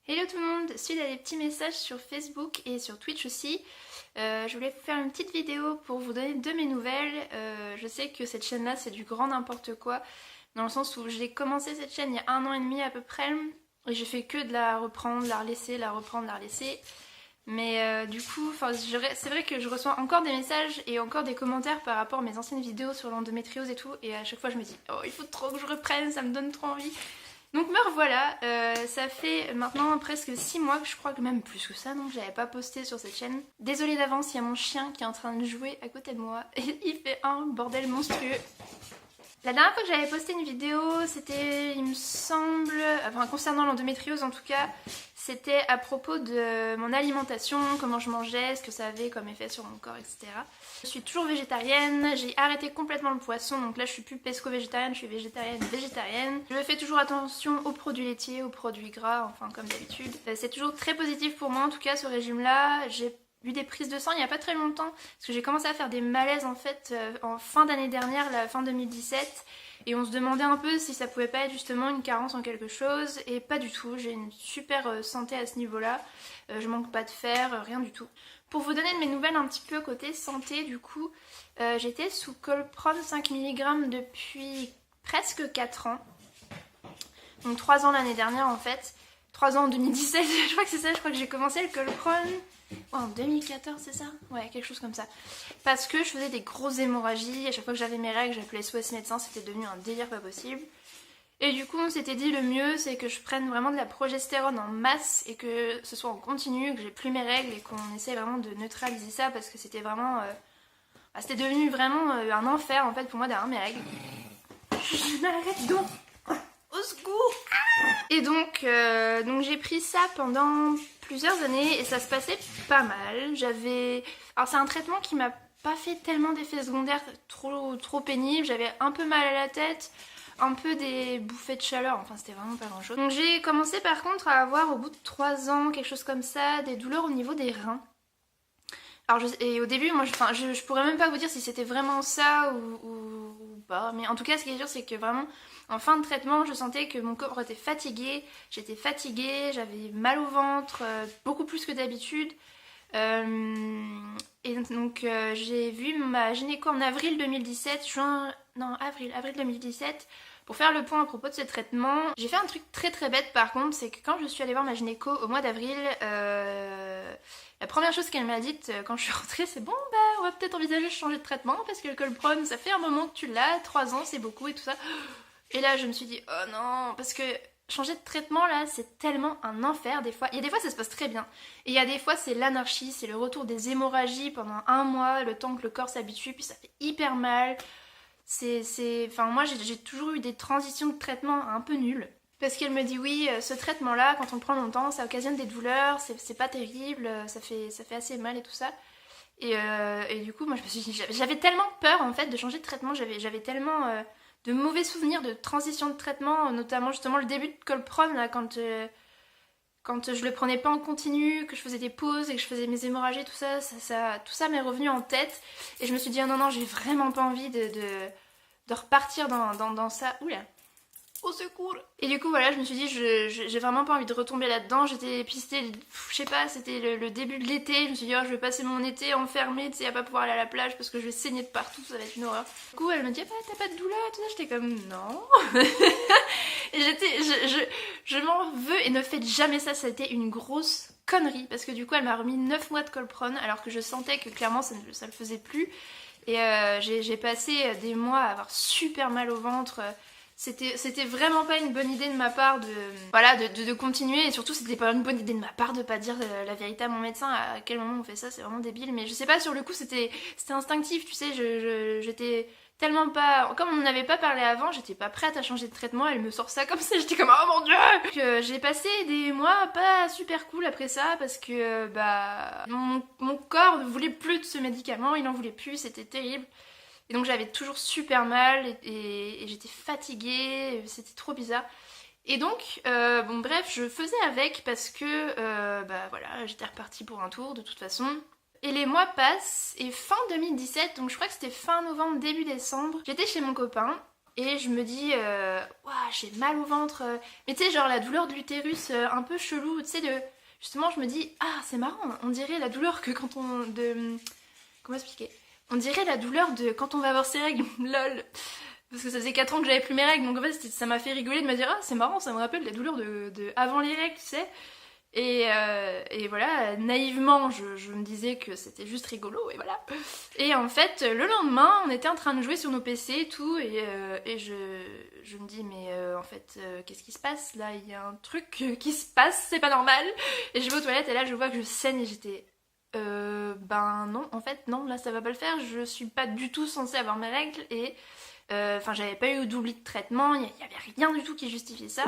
Hello tout le monde, suite à des petits messages sur Facebook et sur Twitch aussi, je voulais vous faire une petite vidéo pour vous donner de mes nouvelles. Je sais que cette chaîne là c'est du grand n'importe quoi, dans le sens où j'ai commencé cette chaîne il y a 1 an et demi à peu près, et j'ai fait que de la reprendre, la relaisser, la reprendre, la relaisser. Mais du coup, c'est vrai que je reçois encore des messages et encore des commentaires par rapport à mes anciennes vidéos sur l'endométriose et tout, et à chaque fois je me dis oh il faut trop que je reprenne, ça me donne trop envie. Donc me revoilà, ça fait maintenant presque 6 mois, je crois que même plus que ça, donc j'avais pas posté sur cette chaîne. Désolée d'avance, il y a mon chien qui est en train de jouer à côté de moi et il fait un bordel monstrueux. La dernière fois que j'avais posté une vidéo, c'était, il me semble, enfin concernant l'endométriose en tout cas, c'était à propos de mon alimentation, comment je mangeais, ce que ça avait comme effet sur mon corps, etc. Je suis toujours végétarienne, j'ai arrêté complètement le poisson, donc là je suis plus pesco-végétarienne, je suis végétarienne. Je fais toujours attention aux produits laitiers, aux produits gras, enfin comme d'habitude. C'est toujours très positif pour moi en tout cas ce régime-là. J'ai eu des prises de sang il n'y a pas très longtemps, parce que j'ai commencé à faire des malaises en fait en fin d'année dernière, la fin 2017. Et on se demandait un peu si ça pouvait pas être justement une carence en quelque chose, et pas du tout, j'ai une super santé à ce niveau-là, je manque pas de fer, rien du tout. Pour vous donner de mes nouvelles un petit peu côté santé du coup, j'étais sous Colpron 5 mg depuis presque 4 ans, donc 3 ans l'année dernière en fait, 3 ans en 2017, je crois que c'est ça, je crois que j'ai commencé le Colpron en 2014, c'est ça? Ouais, quelque chose comme ça. Parce que je faisais des grosses hémorragies, à chaque fois que j'avais mes règles, j'appelais SOS médecin, c'était devenu un délire pas possible. Et du coup, on s'était dit le mieux, c'est que je prenne vraiment de la progestérone en masse et que ce soit en continu, que j'ai plus mes règles et qu'on essaie vraiment de neutraliser ça parce que c'était vraiment... c'était devenu vraiment un enfer en fait pour moi d'avoir mes règles. Je m'arrête donc! Au secours! Et donc j'ai pris ça pendant plusieurs années et ça se passait pas mal. Alors c'est un traitement qui m'a pas fait tellement d'effets secondaires trop pénibles. J'avais un peu mal à la tête, un peu des bouffées de chaleur, enfin c'était vraiment pas grand chose. Donc j'ai commencé par contre à avoir au bout de 3 ans, quelque chose comme ça, des douleurs au niveau des reins. Alors et au début, moi je pourrais même pas vous dire si c'était vraiment ça ou pas, mais en tout cas ce qui est sûr c'est que vraiment en fin de traitement je sentais que mon corps était fatigué, j'étais fatiguée, j'avais mal au ventre, beaucoup plus que d'habitude. Et donc j'ai vu ma gynéco en avril 2017, avril 2017, pour faire le point à propos de ce traitement. J'ai fait un truc très très bête par contre, c'est que quand je suis allée voir ma gynéco au mois d'avril, la première chose qu'elle m'a dite quand je suis rentrée, c'est bon bah on va peut-être envisager de changer de traitement parce que le Colpron ça fait un moment que tu l'as, 3 ans c'est beaucoup et tout ça. Et là je me suis dit oh non, parce que changer de traitement là c'est tellement un enfer des fois. Il y a des fois ça se passe très bien et il y a des fois c'est l'anarchie, c'est le retour des hémorragies pendant 1 mois, le temps que le corps s'habitue, puis ça fait hyper mal. Enfin moi j'ai toujours eu des transitions de traitement un peu nulles. Parce qu'elle me dit oui, ce traitement là quand on le prend longtemps ça occasionne des douleurs, c'est pas terrible, ça fait assez mal et tout ça. Et du coup moi je me suis dit, j'avais tellement peur en fait de changer de traitement, j'avais tellement de mauvais souvenirs de transition de traitement, notamment justement le début de Colpron là quand je le prenais pas en continu, que je faisais des pauses et que je faisais mes hémorragies, tout ça m'est revenu en tête. Et je me suis dit, oh non, j'ai vraiment pas envie de repartir dans ça. Oula, au secours! Et du coup, voilà, je me suis dit, j'ai vraiment pas envie de retomber là-dedans. Puis c'était, je sais pas, c'était le début de l'été. Je me suis dit, oh, je vais passer mon été enfermée, tu sais, à pas pouvoir aller à la plage parce que je vais saigner de partout, ça va être une horreur. Du coup, elle me dit, ah, bah, t'as pas de douleur et tout ça. J'étais comme, non. Et je m'en veux et ne faites jamais ça, ça a été une grosse connerie parce que du coup elle m'a remis 9 mois de Colpron alors que je sentais que clairement ça le faisait plus. Et j'ai passé des mois à avoir super mal au ventre. C'était vraiment pas une bonne idée de ma part de continuer, et surtout c'était pas une bonne idée de ma part de pas dire la vérité à mon médecin à quel moment on fait ça, c'est vraiment débile. Mais je sais pas, sur le coup c'était instinctif, tu sais, j'étais tellement pas... Comme on n'avait pas parlé avant, j'étais pas prête à changer de traitement, elle me sort ça comme ça, j'étais comme oh mon dieu. Donc, j'ai passé des mois pas super cool après ça parce que mon corps ne voulait plus de ce médicament, il en voulait plus, c'était terrible. Et donc j'avais toujours super mal et j'étais fatiguée, c'était trop bizarre. Et donc, bon bref, je faisais avec parce que voilà, j'étais repartie pour un tour de toute façon. Et les mois passent et fin 2017, donc je crois que c'était fin novembre, début décembre, j'étais chez mon copain et je me dis ouah, j'ai mal au ventre, mais tu sais genre la douleur de l'utérus un peu chelou, tu sais justement je me dis ah c'est marrant, on dirait la douleur que quand on comment expliquer, on dirait la douleur de quand on va avoir ses règles, lol. Parce que ça faisait 4 ans que j'avais plus mes règles, donc en fait ça m'a fait rigoler de me dire ah c'est marrant, ça me rappelle la douleur de avant les règles, tu sais. Et voilà, naïvement, je me disais que c'était juste rigolo, et voilà. Et en fait, le lendemain, on était en train de jouer sur nos PC et tout, et je me dis, mais en fait, qu'est-ce qui se passe? Là, il y a un truc qui se passe, c'est pas normal. Et je vais aux toilettes, et là, je vois que je saigne, et j'étais... ben non, en fait, non, là, ça va pas le faire. Je suis pas du tout censée avoir mes règles, et... Enfin, j'avais pas eu d'oubli de traitement, il y avait rien du tout qui justifiait ça.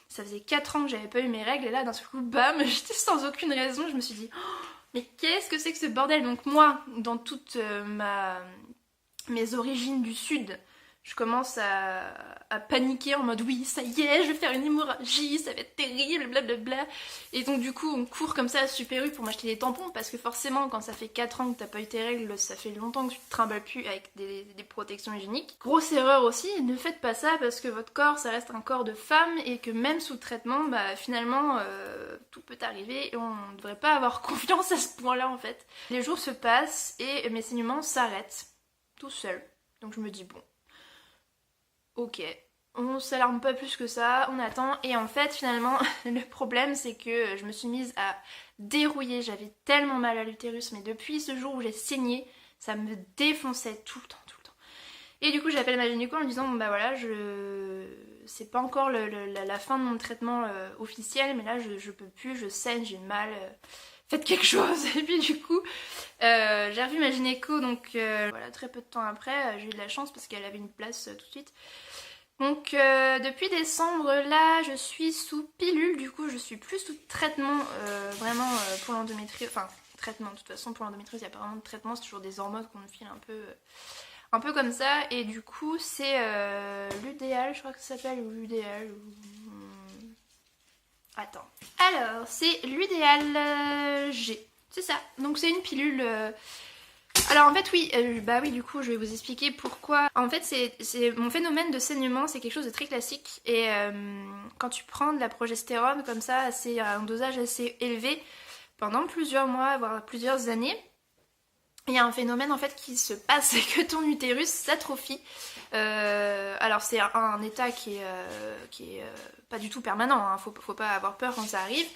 Ça faisait 4 ans que j'avais pas eu mes règles et là d'un seul coup bam, j'étais sans aucune raison, je me suis dit oh, mais qu'est-ce que c'est que ce bordel? Donc moi, dans toutes mes origines du sud, je commence à paniquer en mode oui ça y est, je vais faire une hémorragie, ça va être terrible, blablabla. Et donc du coup on court comme ça à Super U pour m'acheter des tampons parce que forcément quand ça fait 4 ans que t'as pas eu tes règles, ça fait longtemps que tu te trimbales plus avec des protections hygiéniques. Grosse erreur aussi, ne faites pas ça parce que votre corps ça reste un corps de femme et que même sous traitement, bah finalement tout peut arriver et on ne devrait pas avoir confiance à ce point là en fait. Les jours se passent et mes saignements s'arrêtent tout seuls. Donc je me dis bon, ok, on s'alarme pas plus que ça, on attend, et en fait finalement le problème c'est que je me suis mise à dérouiller, j'avais tellement mal à l'utérus, mais depuis ce jour où j'ai saigné, ça me défonçait tout le temps. Et du coup j'appelle ma gynéco en lui disant bon bah voilà, c'est pas encore la fin de mon traitement officiel, mais là je peux plus, je saigne, j'ai mal, faites quelque chose. Et puis du coup j'ai revu ma gynéco, donc voilà, très peu de temps après, j'ai eu de la chance parce qu'elle avait une place tout de suite. Donc depuis décembre là je suis sous pilule, du coup je suis plus sous traitement vraiment pour l'endométriose, enfin traitement de toute façon pour l'endométriose il n'y a pas vraiment de traitement, c'est toujours des hormones qu'on me file un peu comme ça, et du coup c'est l'Udéal, je crois que ça s'appelle, ou l'Udéal, ou... Attends. Alors c'est l'Udéal G, c'est ça, donc c'est une pilule... Alors en fait oui, bah oui du coup je vais vous expliquer pourquoi. En fait c'est mon phénomène de saignement, c'est quelque chose de très classique et quand tu prends de la progestérone comme ça, c'est un dosage assez élevé pendant plusieurs mois, voire plusieurs années, il y a un phénomène en fait qui se passe, c'est que ton utérus s'atrophie. Alors c'est un état qui est pas du tout permanent, hein. Faut pas avoir peur quand ça arrive,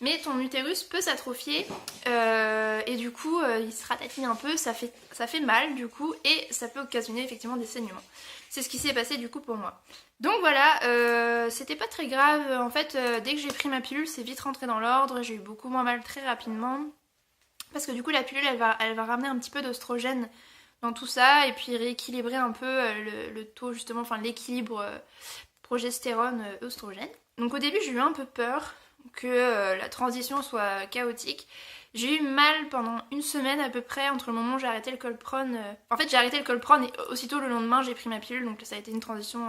mais ton utérus peut s'atrophier et du coup il se ratatine un peu, ça fait mal du coup, et ça peut occasionner effectivement des saignements. C'est ce qui s'est passé du coup pour moi. Donc voilà, c'était pas très grave, en fait dès que j'ai pris ma pilule c'est vite rentré dans l'ordre, j'ai eu beaucoup moins mal très rapidement. Parce que du coup la pilule elle va ramener un petit peu d'oestrogène dans tout ça et puis rééquilibrer un peu le taux justement, enfin l'équilibre progestérone-oestrogène. Donc au début j'ai eu un peu peur que la transition soit chaotique. J'ai eu mal pendant une semaine à peu près entre le moment où j'ai arrêté le Colprone. En fait j'ai arrêté le Colprone et aussitôt le lendemain j'ai pris ma pilule, donc ça a été une transition,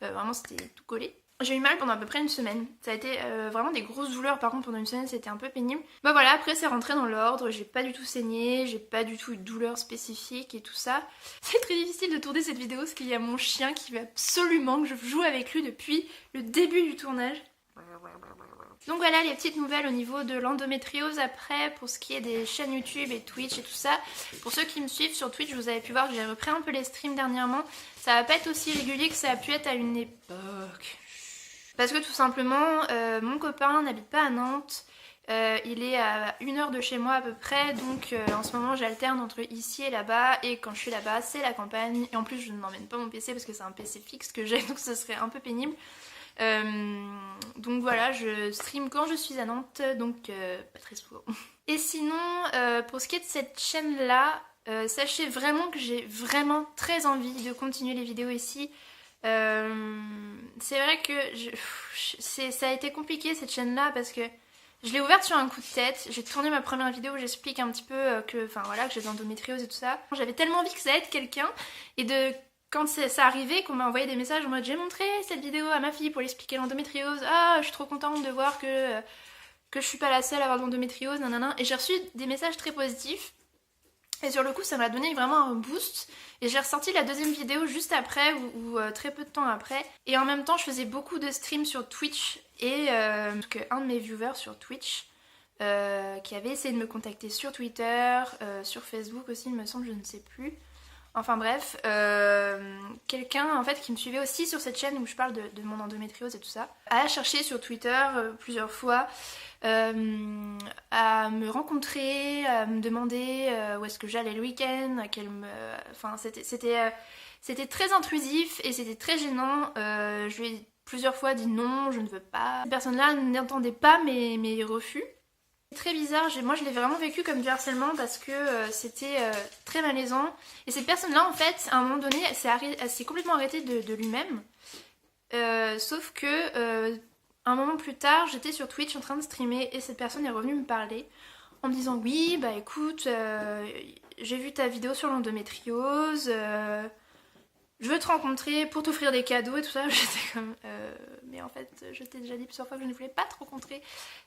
vraiment c'était tout collé. J'ai eu mal pendant à peu près une semaine. Ça a été vraiment des grosses douleurs, par contre pendant une semaine c'était un peu pénible. Bah voilà, après c'est rentré dans l'ordre, j'ai pas du tout saigné, j'ai pas du tout eu de douleur spécifique et tout ça. C'est très difficile de tourner cette vidéo parce qu'il y a mon chien qui veut absolument que je joue avec lui depuis le début du tournage. Donc voilà les petites nouvelles au niveau de l'endométriose. Après, pour ce qui est des chaînes YouTube et Twitch et tout ça, pour ceux qui me suivent sur Twitch, vous avez pu voir que j'ai repris un peu les streams dernièrement. Ça va pas être aussi régulier que ça a pu être à une époque. Parce que tout simplement, mon copain n'habite pas à Nantes, il est à 1 heure de chez moi à peu près, donc en ce moment j'alterne entre ici et là-bas, et quand je suis là-bas c'est la campagne, et en plus je ne m'emmène pas mon PC parce que c'est un PC fixe que j'ai, donc ce serait un peu pénible. Donc voilà, je stream quand je suis à Nantes, donc pas très souvent. Et sinon, pour ce qui est de cette chaîne-là, sachez vraiment que j'ai vraiment très envie de continuer les vidéos ici. C'est vrai que ça a été compliqué cette chaîne là parce que je l'ai ouverte sur un coup de tête. J'ai tourné ma première vidéo où j'explique un petit peu que j'ai de l'endométriose et tout ça. J'avais tellement envie que ça aide quelqu'un, et quand ça arrivait, qu'on m'a envoyé des messages en mode j'ai montré cette vidéo à ma fille pour lui expliquer l'endométriose, ah je suis trop contente de voir que je suis pas la seule à avoir de l'endométriose, nanana, et j'ai reçu des messages très positifs. Et sur le coup ça m'a donné vraiment un boost. Et j'ai ressorti la deuxième vidéo juste après ou très peu de temps après. Et en même temps je faisais beaucoup de streams sur Twitch. Et un de mes viewers sur Twitch qui avait essayé de me contacter sur Twitter, sur Facebook aussi il me semble, je ne sais plus. Enfin bref, quelqu'un en fait qui me suivait aussi sur cette chaîne où je parle de mon endométriose et tout ça, a cherché sur Twitter plusieurs fois à me rencontrer, à me demander où est-ce que j'allais le week-end, enfin c'était très intrusif et c'était très gênant. Je lui ai plusieurs fois dit non, je ne veux pas. Cette personne-là n'entendait pas mes refus. Très bizarre, moi je l'ai vraiment vécu comme du harcèlement parce que c'était très malaisant. Et cette personne-là, en fait, à un moment donné, elle s'est complètement arrêtée de lui-même. Sauf que un moment plus tard, j'étais sur Twitch en train de streamer et cette personne est revenue me parler en me disant oui, bah écoute, j'ai vu ta vidéo sur l'endométriose, je veux te rencontrer pour t'offrir des cadeaux et tout ça. J'étais comme mais en fait je t'ai déjà dit plusieurs fois que je ne voulais pas te rencontrer.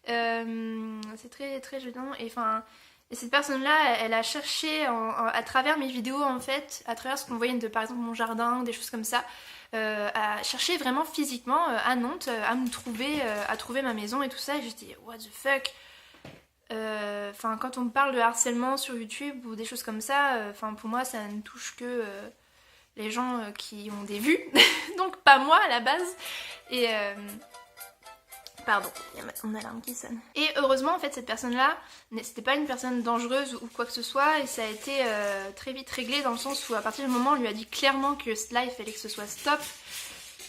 C'est très très gênant. Et cette personne là elle a cherché à travers mes vidéos en fait, à travers ce qu'on voyait de par exemple mon jardin, des choses comme ça, à chercher vraiment physiquement à Nantes, à me trouver, à trouver ma maison et tout ça. Et j'étais what the fuck. Enfin quand on me parle de harcèlement sur YouTube ou des choses comme ça, pour moi ça ne touche que les gens qui ont des vues, donc pas moi à la base. Et pardon, il y a mon alarme qui sonne. Et heureusement en fait cette personne-là, c'était pas une personne dangereuse ou quoi que ce soit, et ça a été très vite réglé dans le sens où à partir du moment où on lui a dit clairement que cela il fallait que ce soit stop,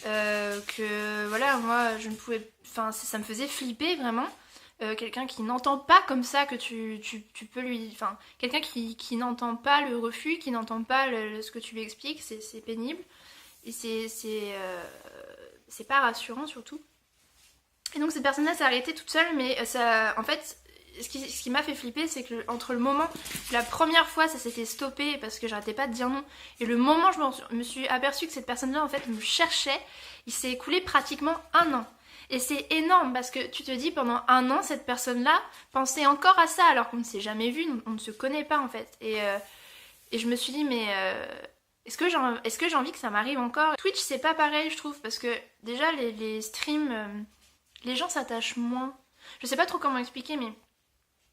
que voilà moi je ne pouvais, enfin ça me faisait flipper vraiment. Quelqu'un qui n'entend pas comme ça que tu peux lui... Enfin, quelqu'un qui n'entend pas le refus, qui n'entend pas ce que tu lui expliques, c'est pénible. Et c'est pas rassurant surtout. Et donc cette personne-là s'est arrêtée toute seule, mais ça, en fait, ce qui m'a fait flipper, c'est que entre le moment où la première fois ça s'était stoppé parce que j'arrêtais pas de dire non, et le moment où je me suis aperçue que cette personne-là en fait me cherchait, il s'est écoulé pratiquement 1 an. Et c'est énorme parce que tu te dis pendant 1 an cette personne-là pensait encore à ça alors qu'on ne s'est jamais vu, on ne se connaît pas en fait. Et je me suis dit mais est-ce que j'ai envie que ça m'arrive encore? Twitch c'est pas pareil je trouve parce que déjà les streams, les gens s'attachent moins. Je sais pas trop comment expliquer mais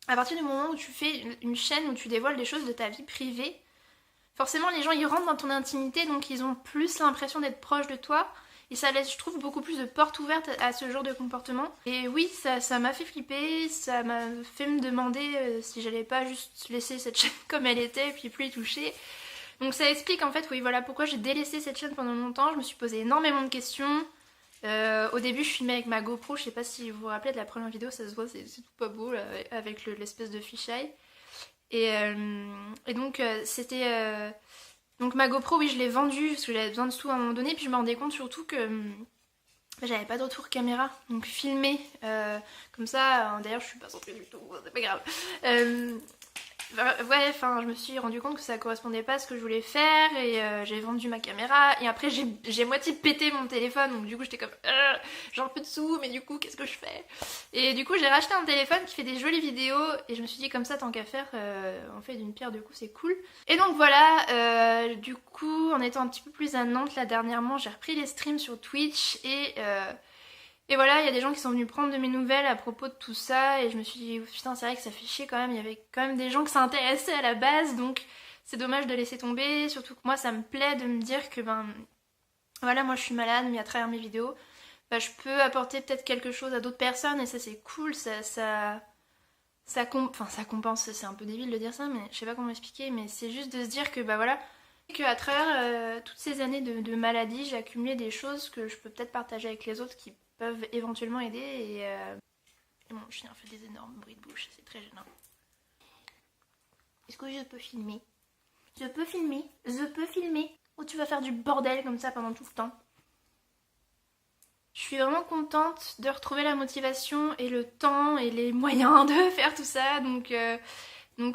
à partir du moment où tu fais une chaîne où tu dévoiles des choses de ta vie privée, forcément les gens ils rentrent dans ton intimité donc ils ont plus l'impression d'être proches de toi. Et ça laisse, je trouve, beaucoup plus de portes ouvertes à ce genre de comportement. Et oui, ça m'a fait flipper, ça m'a fait me demander si j'allais pas juste laisser cette chaîne comme elle était et puis plus y toucher. Donc ça explique en fait, oui, voilà pourquoi j'ai délaissé cette chaîne pendant longtemps. Je me suis posé énormément de questions. Au début, je filmais avec ma GoPro, je sais pas si vous vous rappelez de la première vidéo, ça se voit, c'est tout pas beau, là, avec l'espèce de fisheye. Et donc, c'était... Donc ma GoPro, oui, je l'ai vendue parce que j'avais besoin de sous à un moment donné. Puis je me rendais compte surtout que j'avais pas de retour caméra. Donc filmer comme ça, d'ailleurs je suis pas centrée du tout, c'est pas grave. Ouais, enfin je me suis rendu compte que ça correspondait pas à ce que je voulais faire et j'ai vendu ma caméra et après j'ai moitié pété mon téléphone donc du coup j'étais comme j'ai un peu de sous mais du coup qu'est-ce que je fais? Et du coup j'ai racheté un téléphone qui fait des jolies vidéos et je me suis dit comme ça tant qu'à faire on fait d'une pierre deux coups, c'est cool. Et donc voilà, du coup en étant un petit peu plus à Nantes là dernièrement j'ai repris les streams sur Twitch et voilà, il y a des gens qui sont venus prendre de mes nouvelles à propos de tout ça et je me suis dit putain c'est vrai que ça fait chier quand même, il y avait quand même des gens qui s'intéressaient à la base donc c'est dommage de laisser tomber, surtout que moi ça me plaît de me dire que voilà moi je suis malade mais à travers mes vidéos je peux apporter peut-être quelque chose à d'autres personnes et ça c'est cool, ça compense, c'est un peu débile de dire ça mais je sais pas comment expliquer mais c'est juste de se dire que voilà qu'à travers toutes ces années de maladie j'ai accumulé des choses que je peux peut-être partager avec les autres qui peuvent éventuellement aider et mon chien fait des énormes bruits de bouche, c'est très gênant. Est-ce que je peux filmer? Je peux filmer? Je peux filmer? Ou tu vas faire du bordel comme ça pendant tout le temps? Je suis vraiment contente de retrouver la motivation et le temps et les moyens de faire tout ça donc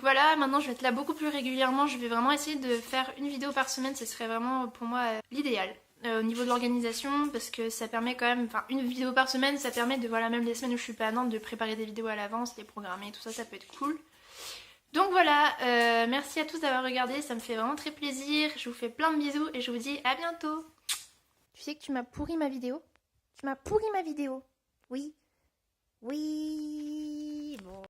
voilà, maintenant je vais être là beaucoup plus régulièrement, je vais vraiment essayer de faire une vidéo par semaine, ce serait vraiment pour moi l'idéal. Au niveau de l'organisation parce que ça permet quand même, une vidéo par semaine ça permet de, voilà, même les semaines où je suis pas à Nantes, de préparer des vidéos à l'avance, les programmer, tout ça, ça peut être cool. Donc voilà, merci à tous d'avoir regardé, ça me fait vraiment très plaisir. Je vous fais plein de bisous et je vous dis à bientôt. Tu sais que tu m'as pourri ma vidéo? Tu m'as pourri ma vidéo. Oui. Oui.